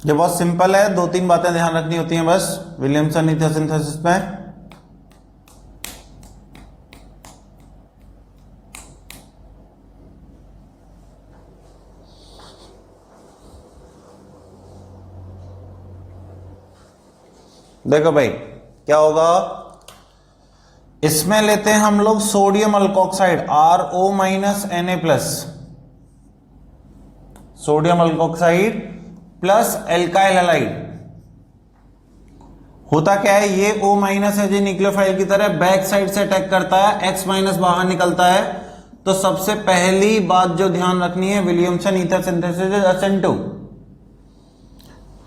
ये बहुत सिंपल है, दो तीन बातें ध्यान रखनी होती हैं बस विलियमसन ईथर सिंथेसिस में। देखो भाई क्या होगा, इसमें लेते हैं हम लोग sodium alkoxide RO minus Na+, sodium alkoxide plus alkyl halide. होता क्या है, ये O माइनस है जी न्यूक्लियोफाइल की तरह बैक साइड से अटैक करता है, X माइनस बाहर निकलता है। तो सबसे पहली बात जो ध्यान रखनी है, Williamson ether synthesis SN2,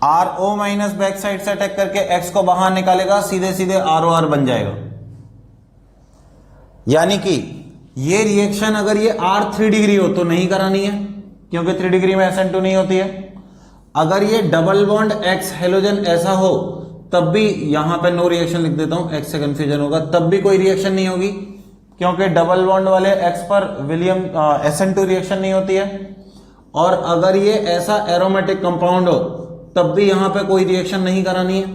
RO minus back side से अटैक करके X को बाहर निकालेगा, सीधे सीधे ROR बन जाएगा। यानी कि ये रिएक्शन अगर ये R 3 डिग्री हो तो नहीं करानी है, क्योंकि 3 डिग्री में SN2 नहीं होती है। अगर ये डबल बॉन्ड X हेलोजन ऐसा हो तब भी, यहां पे नो रिएक्शन लिख देता हूं, X से कंफ्यूजन होगा, तब भी कोई रिएक्शन नहीं होगी, क्योंकि डबल बॉन्ड वाले X पर SN2 रिएक्शन नहीं होती है। और अगर ये ऐसा एरोमेटिक कंपाउंड हो तब भी यहां पे कोई रिएक्शन नहीं करानी है।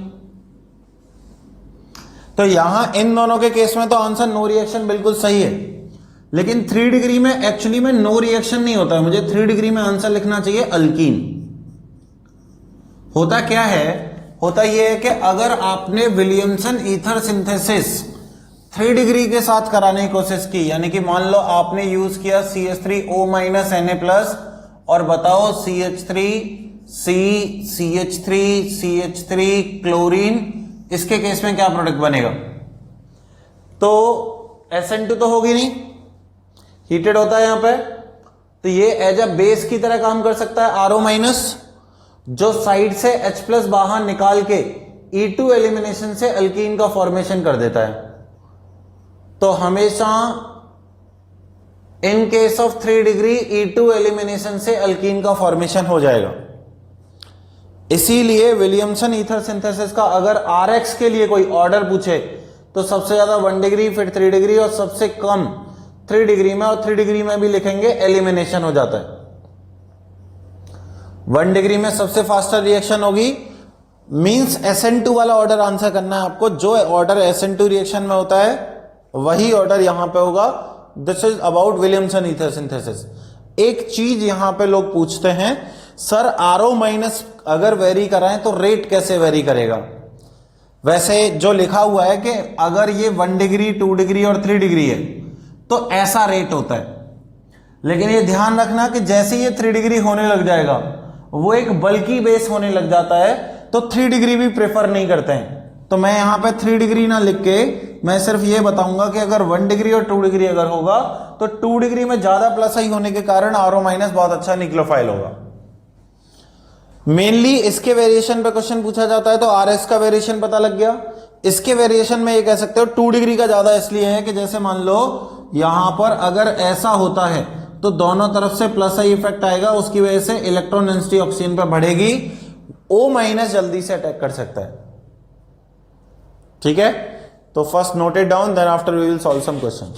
तो यहां इन दोनों के केस में तो आंसर नो रिएक्शन बिल्कुल सही है, लेकिन 3 डिग्री में एक्चुअली में नो रिएक्शन नहीं होता है। मुझे 3 डिग्री में आंसर लिखना चाहिए अल्कीन। होता क्या है, होता यह है कि अगर आपने विलियमसन ईथर सिंथेसिस 3 डिग्री के साथ कराने की कोशिश की, यानी कि मान लो आपने यूज किया CH3O माइनस Na+, और बताओ CH3 क्लोरीन, इसके केस में क्या प्रोडक्ट बनेगा? तो SN2 तो होगी नहीं, हीटेड होता है यहां पे, तो ये एज अ बेस की तरह काम कर सकता है RO माइनस, जो साइड से H+ बाहर निकाल के E2 एलिमिनेशन से अल्कीन का फॉर्मेशन कर देता है। तो हमेशा in case of 3 degree E2 elimination से अल्कीन का फॉर्मेशन हो जाएगा। इसीलिए विलियमसन ईथर सिंथेसिस का अगर RX के लिए कोई ऑर्डर पूछे तो सबसे ज्यादा 1 डिग्री, फिर 3 डिग्री, और सबसे कम 3 डिग्री में, और 3 डिग्री में भी लिखेंगे एलिमिनेशन हो जाता है। 1 डिग्री में सबसे फास्टर रिएक्शन होगी, मींस SN2 वाला ऑर्डर आंसर करना है आपको। जो ऑर्डर SN2 रिएक्शन में होता है वही ऑर्डर यहां पे होगा। This is about Williamson ether synthesis. एक चीज यहां पे लोग पूछते हैं, सर RO माइनस अगर वेरी कराएं तो रेट कैसे वेरी करेगा? वैसे जो लिखा हुआ है कि अगर ये 1 डिग्री, 2 डिग्री और 3 डिग्री है तो ऐसा रेट होता है, लेकिन ये ध्यान रखना कि जैसे ये 3 डिग्री होने लग जाएगा, वो एक बल्कि बेस होने लग जाता है, तो 3 डिग्री भी प्रेफर नहीं करते हैं। तो मैं यहां पे 3 डिग्री ना लिख के मैं सिर्फ ये बताऊंगा कि अगर 1 डिग्री और 2 डिग्री अगर होगा तो 2 डिग्री में ज्यादा प्लस आई होने के कारण RO माइनस बहुत अच्छा न्यूक्लियोफाइल होगा। मेनली इसके वेरिएशन पे क्वेश्चन पूछा जाता है, तो RS का वेरिएशन पता लग गया। इसके वेरिएशन में ये कह सकते हो 2 डिग्री का ज्यादा इसलिए है कि जैसे मान लो यहां पर अगर ऐसा होता है तो दोनों तरफ से प्लस आई इफेक्ट आएगा, उसकी वजह से इलेक्ट्रॉन डेंसिटी ऑक्सीजन पर बढ़ेगी, O माइनस जल्दी से अटैक कर सकता है। ठीक है, तो first note it down, then after we will solve some question.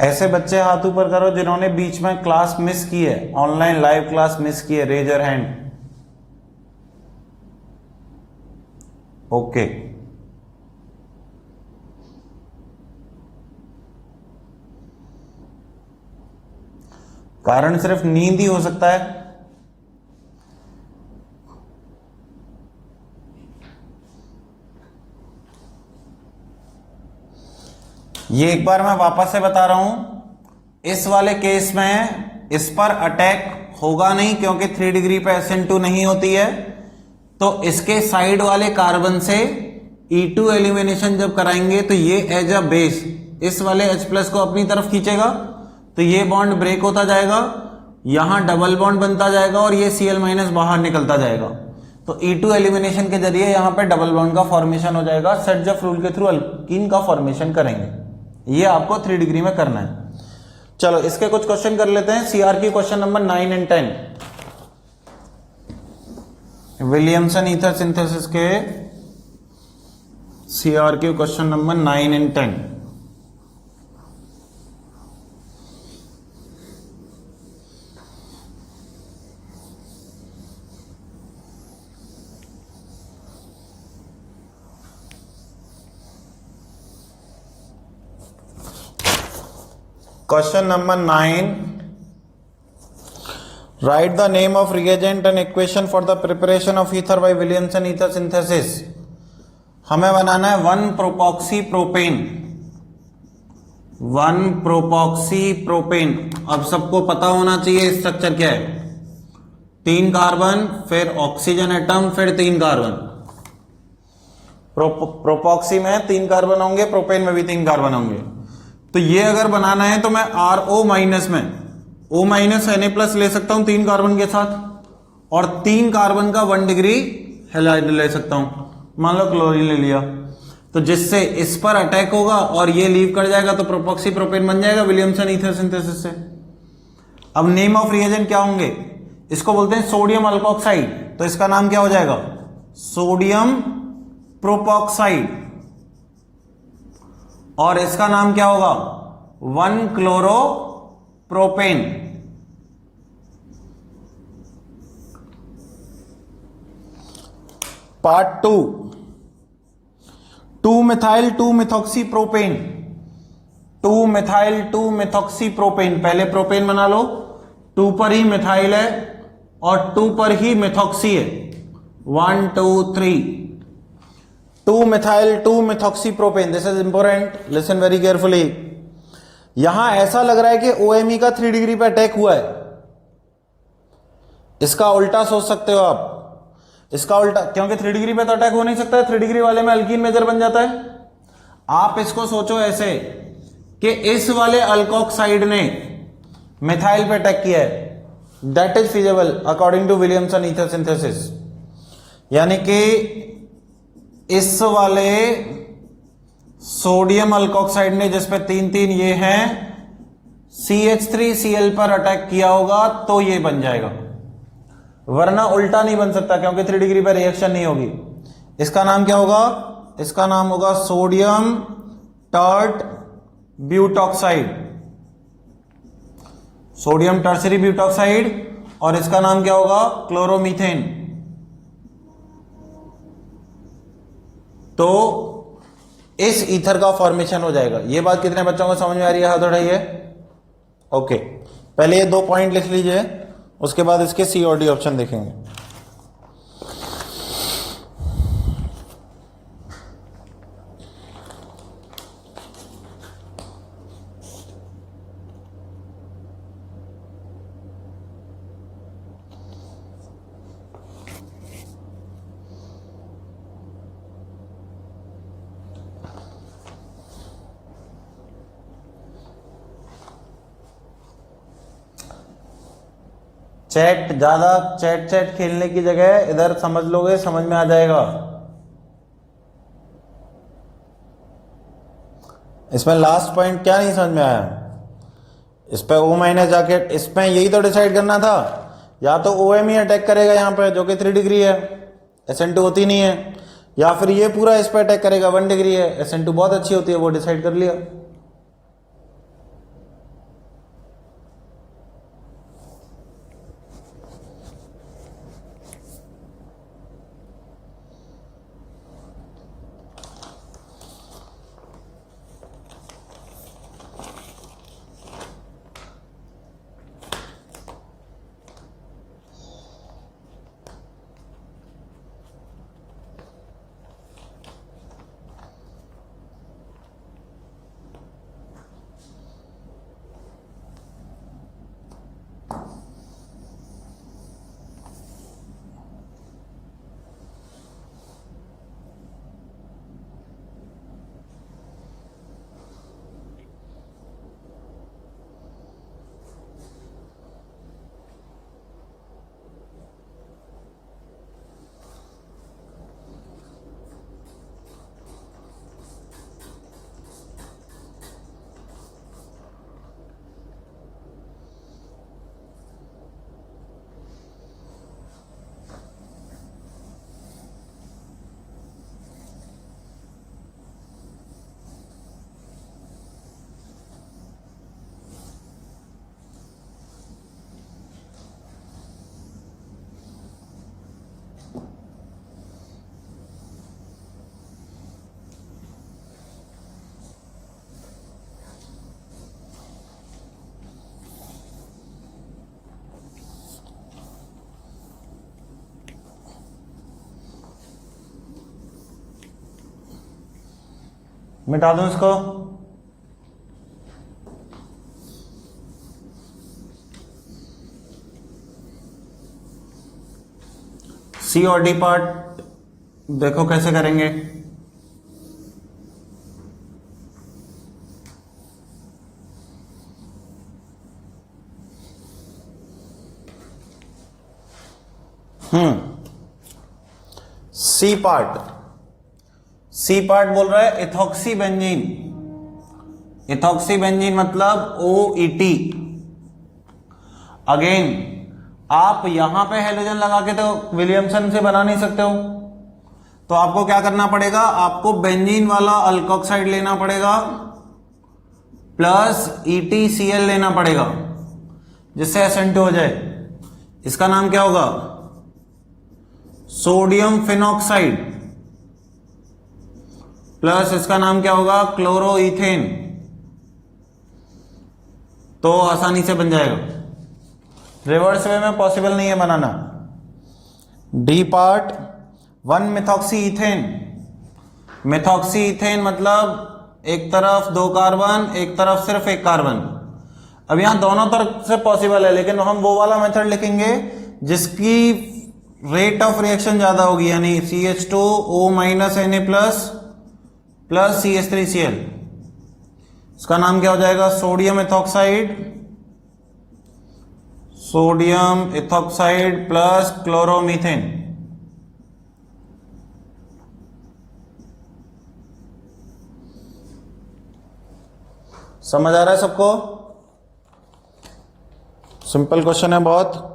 ऐसे बच्चे हाथ ऊपर करो जिन्होंने बीच में क्लास मिस की है, ऑनलाइन लाइव क्लास मिस की है, रेज योर हैंड। ओके, कारण सिर्फ नींद ही हो सकता है। ये एक बार मैं वापस से बता रहा हूं, इस वाले केस में इस पर अटैक होगा नहीं क्योंकि 3 डिग्री पे SN2 नहीं होती है, तो इसके साइड वाले कार्बन से E2 एलिमिनेशन जब कराएंगे तो ये एज अ बेस इस वाले H+ को अपनी तरफ खींचेगा, तो ये बॉन्ड ब्रेक होता जाएगा, यहां डबल बॉन्ड बनता जाएगा और ये Cl- बाहर निकलता जाएगा। तो E2 एलिमिनेशन के जरिए यहां पे डबल बॉन्ड का फॉर्मेशन हो जाएगा। सेट-जफ रूल के थ्रू अल्कीन का फॉर्मेशन करेंगे। ये आपको 3 डिग्री में करना है। चलो इसके कुछ क्वेश्चन कर लेते हैं। CRQ question number 9 and 10, Williamson ether synthesis के CRQ question number 9 and 10। Question number 9. Write the name of reagent and equation for the preparation of ether by Williamson ether synthesis. हमें बनाना है 1-प्रोपॉक्सी प्रोपेन। 1-प्रोपॉक्सी प्रोपेन। अब सबको पता होना चाहिए structure क्या है। 3 कार्बन, फिर ऑक्सीजन एटम, फिर 3 कार्बन। प्रोपॉक्सी में 3 कार्बन होंगे, प्रोपेन में भी 3 कार्बन होंगे। तो ये अगर बनाना है तो मैं RO- में O- Na+ ले सकता हूं 3 कार्बन के साथ, और 3 कार्बन का 1 डिग्री हैलाइड ले सकता हूं। मान लो क्लोरीन ले लिया, तो जिससे इस पर अटैक होगा और ये लीव कर जाएगा तो प्रोपॉक्सी प्रोपेन बन जाएगा विलियमसन ईथर सिंथेसिस से। अब नेम ऑफ रिएजेंट क्या होंगे? इसको बोलते हैं सोडियम अल्कोक्साइड, तो इसका नाम क्या हो जाएगा? सोडियम प्रोपॉक्साइड। और इसका नाम क्या होगा? 1-क्लोरोप्रोपेन। पार्ट 2, 2-मिथाइल 2-मिथॉक्सी-प्रोपेन। 2-मिथाइल 2-मिथॉक्सी-प्रोपेन। पहले प्रोपेन बना लो, 2 पर ही मिथाइल है और 2 पर ही मिथॉक्सी है। 1 2 3, two methyl two methoxy propane. This is important, listen very carefully. यहां ऐसा लग रहा है कि OMe का 3 डिग्री पे अटैक हुआ है। इसका उल्टा सोच सकते हो आप। इसका उल्टा, क्योंकि 3 डिग्री पे तो अटैक हो नहीं सकता है, 3 डिग्री वाले में अल्कीन मेजर बन जाता है। आप इसको सोचो ऐसे कि इस वाले अल्कोक्साइड ने मिथाइल पे अटैक किया है। That is feasible according to Williamson ether synthesis. यानी कि इस वाले सोडियम अल्कोक्साइड ने, जिसपे 3-3 ये हैं, CH3Cl पर अटैक किया होगा तो ये बन जाएगा, वरना उल्टा नहीं बन सकता क्योंकि 3 डिग्री पर रिएक्शन नहीं होगी। इसका नाम क्या होगा? इसका नाम होगा sodium tert butoxide, sodium tertiary butoxide. और इसका नाम क्या होगा? क्लोरोमीथेन। तो इस ईथर का फॉर्मेशन हो जाएगा। ये बात कितने बच्चों को समझ में आ रही है? हाथ उठाइए। ओके, पहले ये 2 पॉइंट लिख लीजिए, उसके बाद इसके C और D ऑप्शन देखेंगे। चैट ज्यादा चैट खेलने की जगह इधर समझ लोगे, समझ में आ जाएगा। इसमें लास्ट पॉइंट क्या नहीं समझ में आया? इस पे O- जाके इसमें यही तो डिसाइड करना था, या तो OMe अटैक करेगा यहाँ पे जो कि 3 डिग्री है, SN2 होती नहीं है, या फिर ये पूरा इस पे अटैक करेगा, 1 डिग्री है, SN2 बहुत अच्छी होती है, वो डिसाइड कर लिया। मिटा दूं इसको। सी और डी पार्ट देखो कैसे करेंगे। सी पार्ट बोल रहा है इथॉक्सी बेंजीन। इथॉक्सी बेंजीन मतलब OET। अगेन आप यहां पे हेलोजन लगा के तो विलियमसन से बना नहीं सकते हो, तो आपको क्या करना पड़ेगा, आपको बेंजीन वाला अल्कोक्साइड लेना पड़ेगा प्लस EtCl लेना पड़ेगा जिससे SN2 हो जाए। इसका नाम क्या होगा, सोडियम फिनॉक्साइड, प्लस इसका नाम क्या होगा, क्लोरोइथेन। तो आसानी से बन जाएगा। रिवर्स वे में पॉसिबल नहीं है बनाना। D part 1 methoxy ethane. Methoxy ethane मतलब एक तरफ 2 कार्बन, एक तरफ सिर्फ 1 कार्बन। अब यहां दोनों तरफ से पॉसिबल है, लेकिन हम वो वाला मेथड लिखेंगे जिसकी रेट ऑफ रिएक्शन ज्यादा होगी, यानी CH2O Na प्लस CH3Cl। इसका नाम क्या हो जाएगा, sodium ethoxide, sodium ethoxide plus chloromethane. समझ आ रहा है सबको? सिंपल क्वेश्चन है बहुत।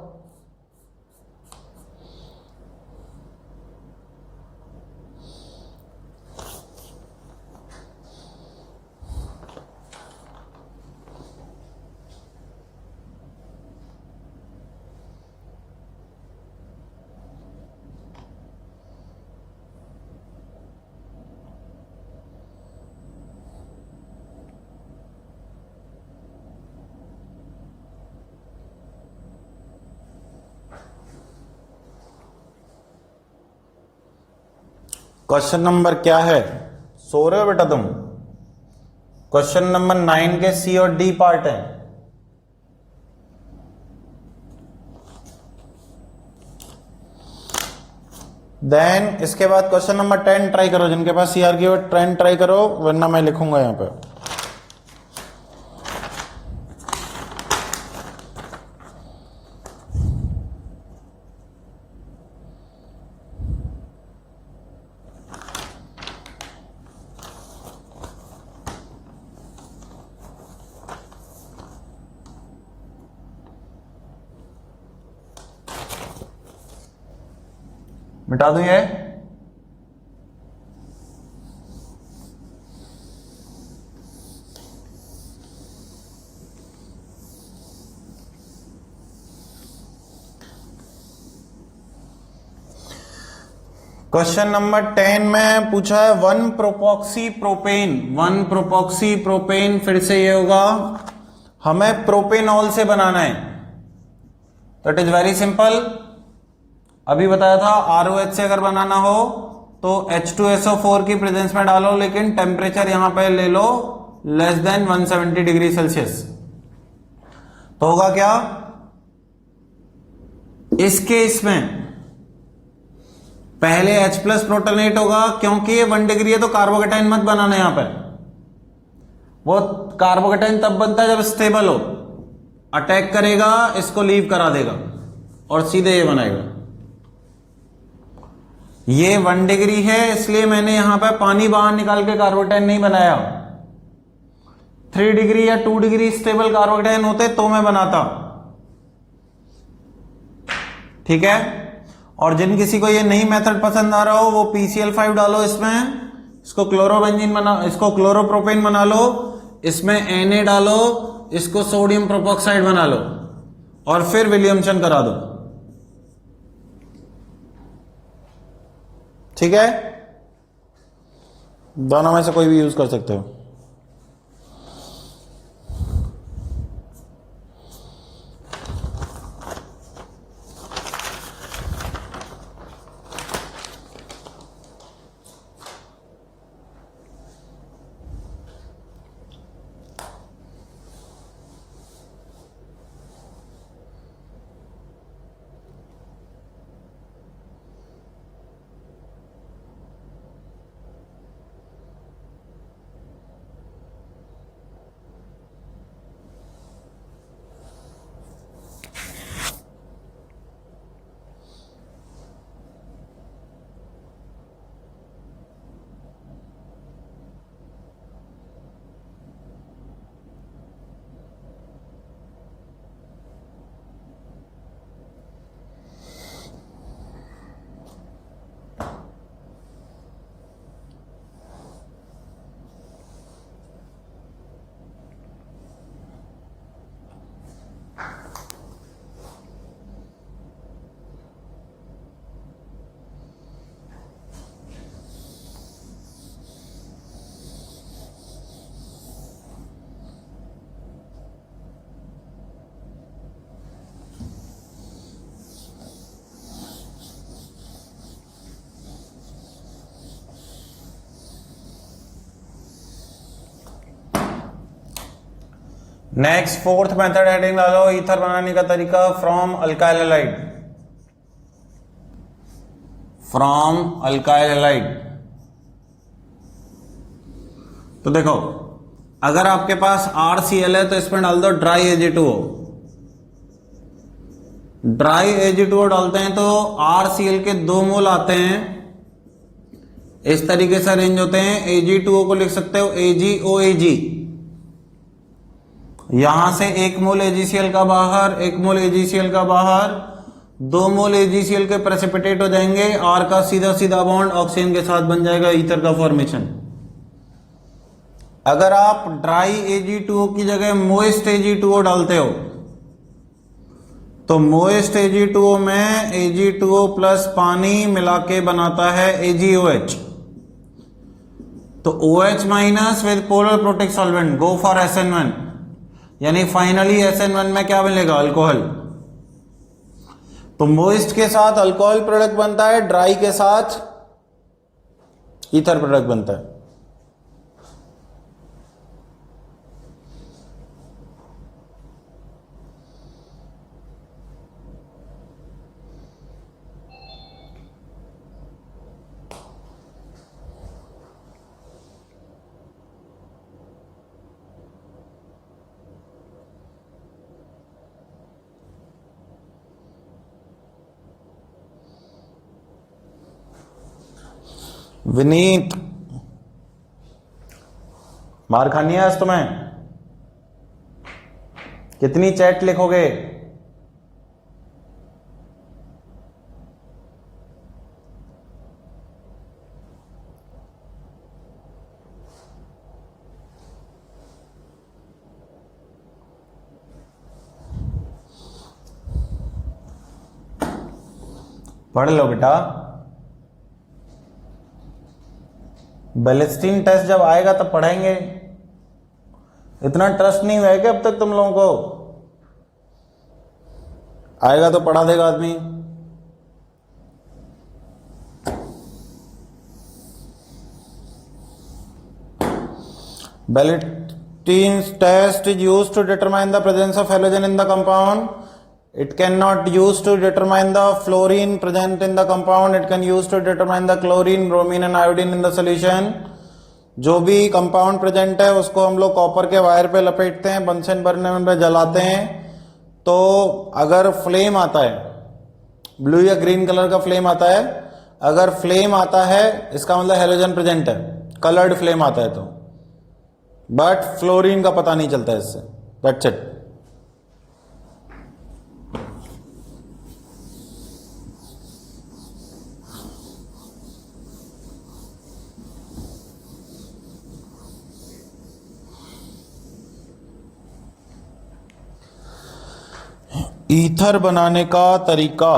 क्वेश्चन नंबर क्या है, सो रहे हो बेटा तुम? क्वेश्चन नंबर 9 के सी और डी पार्ट है। देन इसके बाद क्वेश्चन नंबर 10 ट्राई करो, जिनके पास CR की 10 ट्राई करो, वरना मैं लिखूंगा यहां पे। मिटा दूं ये? क्वेश्चन नंबर 10 में पूछा है 1 प्रोपॉक्सी प्रोपेन। 1 प्रोपॉक्सी प्रोपेन, फिर से ये होगा, हमें प्रोपेनॉल से बनाना है। तो इट इज वेरी सिंपल। अभी बताया था ROH से अगर बनाना हो तो H2SO4 की प्रेजेंस में डालो, लेकिन टेम्परेचर यहां पे ले लो लेस देन 170 डिग्री सेल्सियस। तो होगा क्या, इस केस में पहले H प्लस प्रोटोनेट होगा, क्योंकि ये 1 डिग्री है तो कार्बोकेटाइन मत बनाना यहां पे। वो कार्बोकेटाइन तब बनता है जब स्टेबल हो, अटैक करेगा, इसको लीव करा देगा और सीधे ये बनाएगा। ये 1 डिग्री है, इसलिए मैंने यहां पे पानी बाहर निकाल के कार्बोकेटाइन नहीं बनाया। 3 डिग्री या 2 डिग्री स्टेबल कार्बोकेटाइन होते तो मैं बनाता, ठीक है। और जिन किसी को ये नहीं मेथड पसंद आ रहा हो वो PCl5 डालो इसमें, इसको क्लोरोबेंजीन बना, इसको क्लोरोप्रोपेन बना लो, इसमें Na डालो, इसको सोडियम प्रोपोक्साइड बना लो और फिर विलियमसन करा दो, ठीक है। दोनों में से कोई भी यूज कर सकते हो। नेक्स्ट 4th मेथड हेडिंग डालो, ईथर बनाने का तरीका from alkyl halide, from alkyl halide. तो देखो, अगर आपके पास RCl है तो इसमें डाल दो ड्राई Ag2O। ड्राई Ag2O डालते हैं तो RCl के 2 मोल आते हैं, इस तरीके से अरेंज होते हैं। Ag2O को लिख सकते हो AgOAg, यहां से 1 मोल AgCl का बाहर, 1 मोल AgCl का बाहर, 2 मोल AgCl के प्रेसिपिटेट हो जाएंगे, R का सीधा सीधा बॉन्ड ऑक्सीजन के साथ बन जाएगा, ईथर का फॉर्मेशन। अगर आप ड्राई Ag2O की जगह मोइस्ट Ag2O डालते हो तो मोइस्ट Ag2O में Ag2O प्लस पानी मिला के बनाता है AgOH। तो OH minus with polar protic solvent, go for SN1, यानी फाइनली SN1 में क्या मिलेगा, अल्कोहल। तो मोइस्ट के साथ अल्कोहल प्रोडक्ट बनता है, ड्राई के साथ ईथर प्रोडक्ट बनता है। विनीत, मार खानी है आज तुम्हें? कितनी चैट लिखोगे? पढ़ लो बेटा। बैलिस्टीन टेस्ट जब आएगा तब पढ़ेंगे। इतना ट्रस्ट नहीं हुआ है कि अब तक तुम लोगों को? आएगा तो पढ़ा देगा आदमी। Balestine's test is used to determine the presence of halogen in the compound. It cannot use to determine the fluorine present in the compound. It can use to determine the chlorine, bromine and iodine in the solution. जो भी compound present है उसको हम लोग copper के wire पे लपेटते हैं, Bunsen burner में जलाते हैं, तो अगर फ्लेम आता है, ब्लू या ग्रीन कलर का फ्लेम आता है, अगर फ्लेम आता है इसका मतलब हैलोजन प्रेजेंट है, कलर्ड फ्लेम आता है तो, बट फ्लोरीन का पता नहीं चलता इससे. That's it. ईथर बनाने का तरीका.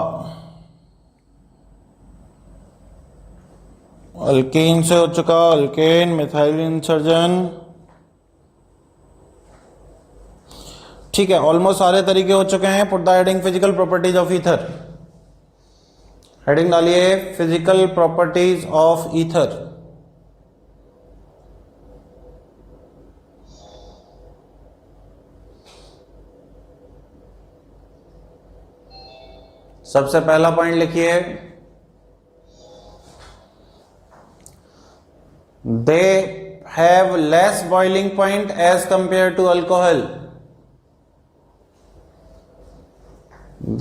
अल्केन से हो चुका, अल्केन, मिथाइल इंसर्जन. ठीक है, ऑलमोस्ट सारे तरीके हो चुके हैं. Put the heading physical properties of ether. Heading डालिए फिजिकल प्रॉपर्टीज ऑफ ईथर. सबसे पहला पॉइंट लिखिए, they have less boiling point as compare to alcohol.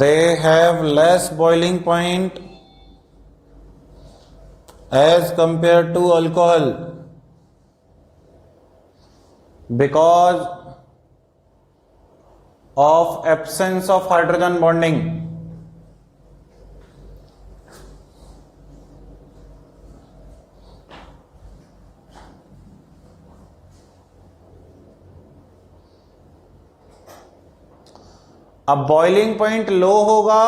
They have less boiling point as compare to alcohol because of absence of hydrogen bonding. अब boiling point low होगा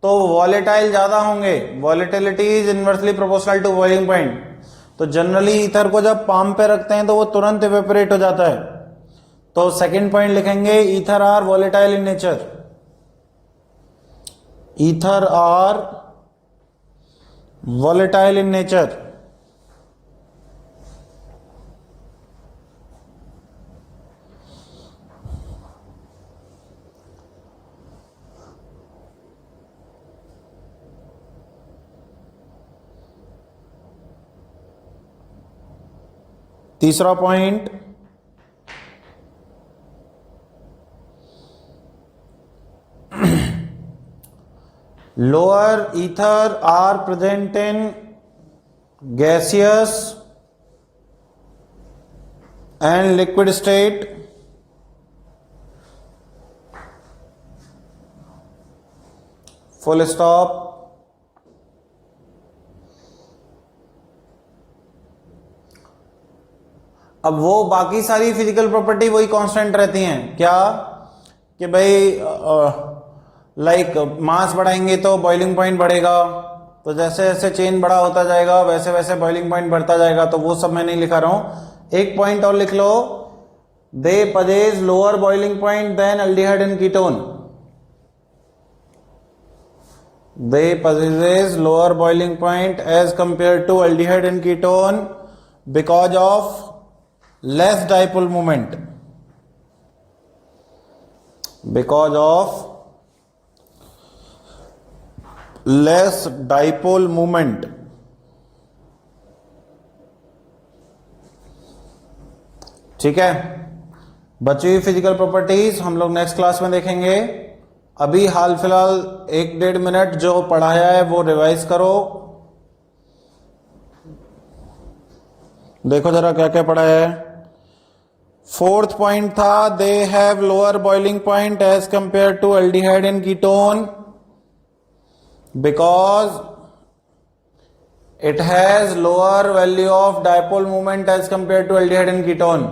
तो volatile ज्यादा होंगे. Volatility is inversely proportional to boiling point. तो generally ether को जब palm पे रखते हैं तो वो तुरंत इवेपोरेट हो जाता है. तो सेकंड पॉइंट लिखेंगे, ether are volatile in nature. Ether are volatile in nature. तीसरा point, lower ether are present in gaseous and liquid state. Full stop. अब वो बाकी सारी फिजिकल प्रॉपर्टी वही कांस्टेंट रहती हैं. क्या कि भाई लाइक मास बढ़ाएंगे तो बॉइलिंग पॉइंट बढ़ेगा, तो जैसे जैसे चेन बड़ा होता जाएगा वैसे वैसे बॉइलिंग पॉइंट बढ़ता जाएगा. तो वो सब मैं नहीं लिखा रहा हूं. एक पॉइंट और लिख लो, they possess lower boiling point than aldehyde and ketone. They possess lower boiling point as compare to aldehyde and ketone because of less dipole moment. Because of less dipole moment. ठीक है, बची हुई physical properties हम लोग next class में देखेंगे. अभी हाल फिलहाल 1-1.5 मिनट जो पढ़ाया है वो रिवाइज करो. देखो जरा क्या क्या पढ़ाया है. फोर्थ पॉइंट था, they have lower boiling point as compare to aldehyde and ketone because it has lower value of dipole moment as compare to aldehyde and ketone.